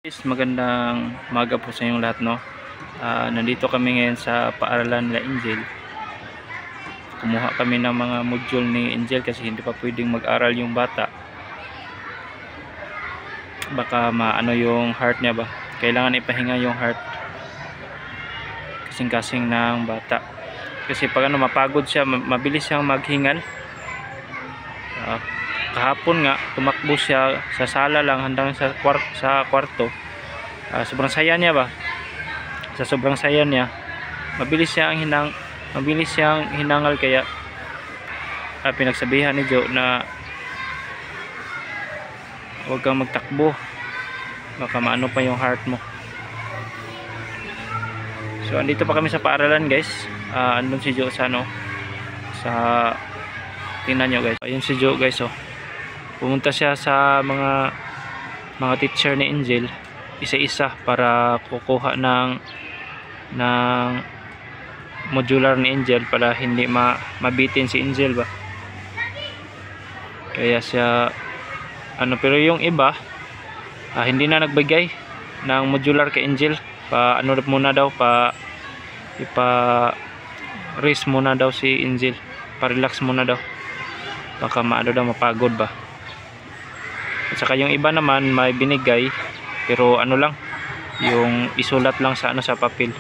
Magandang umaga po sa inyong lahat, no. Nandito kami ngayon sa paaralan nila Angel. Kumuha kami ng mga module ni Angel kasi hindi pa pwedeng mag-aral yung bata. Baka maano yung heart niya ba. Kailangan ipahinga yung heart. Kasing-kasing ng bata. Kasi pag mapagod siya, mabilis siyang maghingal. Kahapon nga tumakbo siya sa sala lang hanggang sa kwarto. Sobrang saya niya ba. Sa sobrang saya niya, mabilis siyang hinangal, kaya pinagsabihan ni Joe na huwag kang magtakbo, baka maano pa yung heart mo. So andito pa kami sa paaralan, guys. Andun si Joe sa tingnan nyo, guys. Ayun si Joe, guys. Pumunta siya sa mga teacher ni Angel isa-isa para kukuha ng modular ni Angel para hindi mabitin si Angel ba. Kaya siya pero yung iba hindi na nagbigay ng modular kay Angel. Muna daw, ipa-rest muna daw si Angel, pa-relax muna daw, baka mapagod ba. At saka yung iba naman may binigay, pero lang, yung isulat lang sa papel,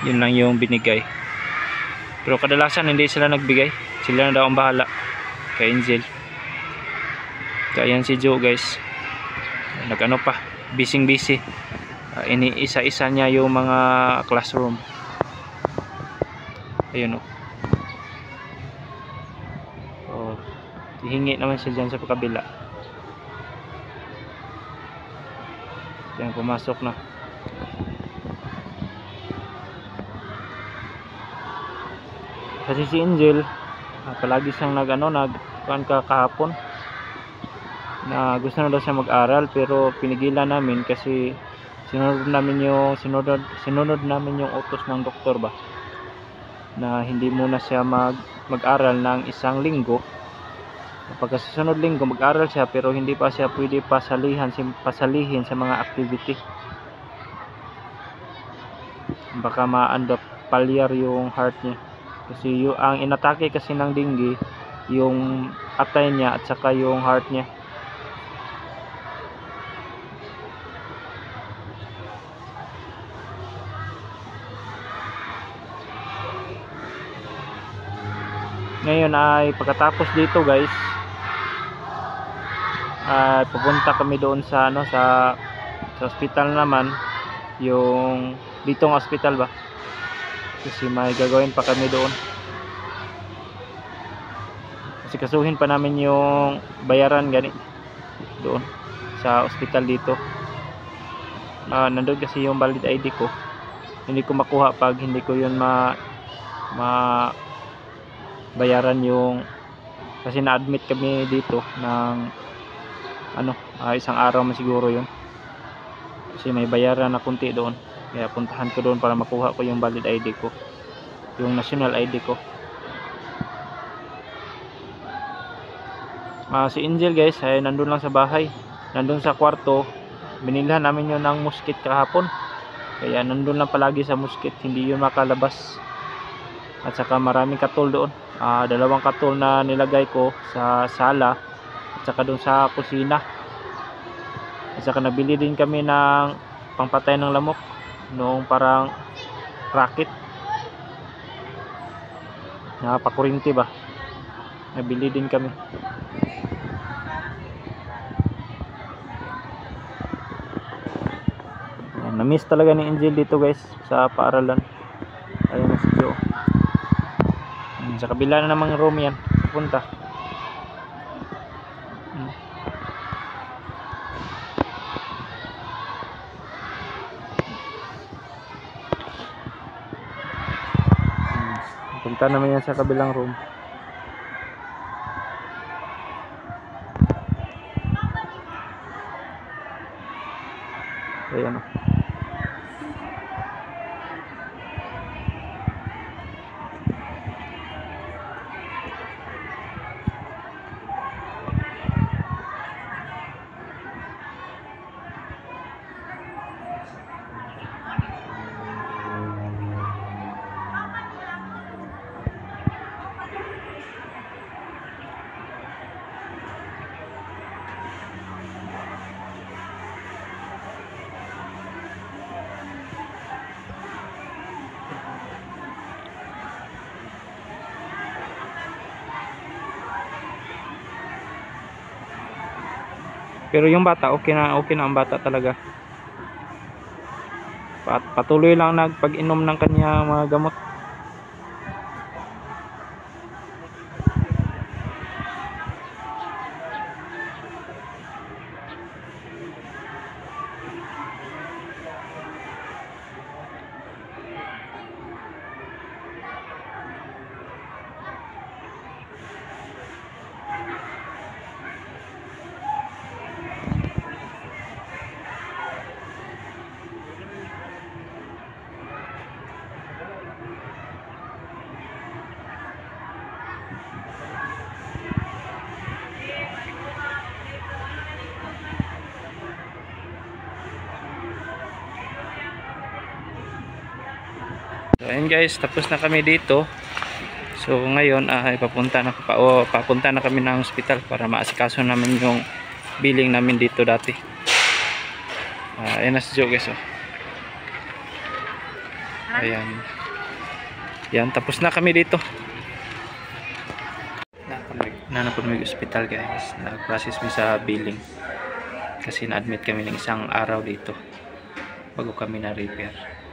yun lang yung binigay. Pero kadalasan hindi sila nagbigay, sila na daw ang bahala kay Angel. Kaya yan si Joe, guys, busy. Iniisa-isa niya yung mga classroom. Ayun hihingi naman siya dyan sa kabila. Yan, pumasok na. Kasi si Angel palagi siyang kahapon na gusto na daw siya mag-aral, pero pinigilan namin kasi sinunod namin yung utos ng doktor ba, na hindi muna siya mag-aral ng isang linggo. Kapag sa sunod linggo mag-aral siya, pero hindi pa siya pwede pasalihin sa mga activity, baka palyar yung heart niya. Kasi ang inatake kasi ng dengue yung atay niya at saka yung heart niya. Ngayon ay pagkatapos dito, guys, pupunta kami doon sa hospital naman, yung ditong hospital ba, kasi may gagawin pa kami doon. Kasi kasuhin pa namin yung bayaran doon sa hospital dito. Nandun kasi yung valid ID ko, hindi ko makuha pag hindi ko yun bayaran yung, kasi na-admit kami dito ng isang araw man siguro yun, kasi may bayaran na kunti doon. Kaya puntahan ko doon para makuha ko yung valid ID ko, yung national ID ko. Si Angel, guys, ay nandun lang sa bahay, nandun sa kwarto. Binilhan namin yun ng muskit kahapon, kaya nandun lang palagi sa muskit, hindi yun makalabas. At saka maraming katol doon, 2 katol na nilagay ko sa sala at saka doon sa kusina. At saka nabili din kami ng pangpatay ng lamok, noong parang racket na pakurinti ba, nabili din kami. Na-miss talaga ni Angel dito, guys, sa paaralan. Ayun na si Joe. Sa kabila na namang room yan punta. Punta naman yan sa kabilang room. Ayan Pero yung bata, okay na ang bata talaga. Patuloy lang nagpag-inom ng kanya mga gamot. So ayun guys, tapos na kami dito. So ngayon ay papunta na kami ng hospital para maasikaso namin yung billing namin dito dati. Ayan na si Joe guys. Ayan. Yan, tapos na kami dito. Nanapod may hospital guys. Nag-process mi sa billing. Kasi na-admit kami ng isang araw dito bago kami na-repair.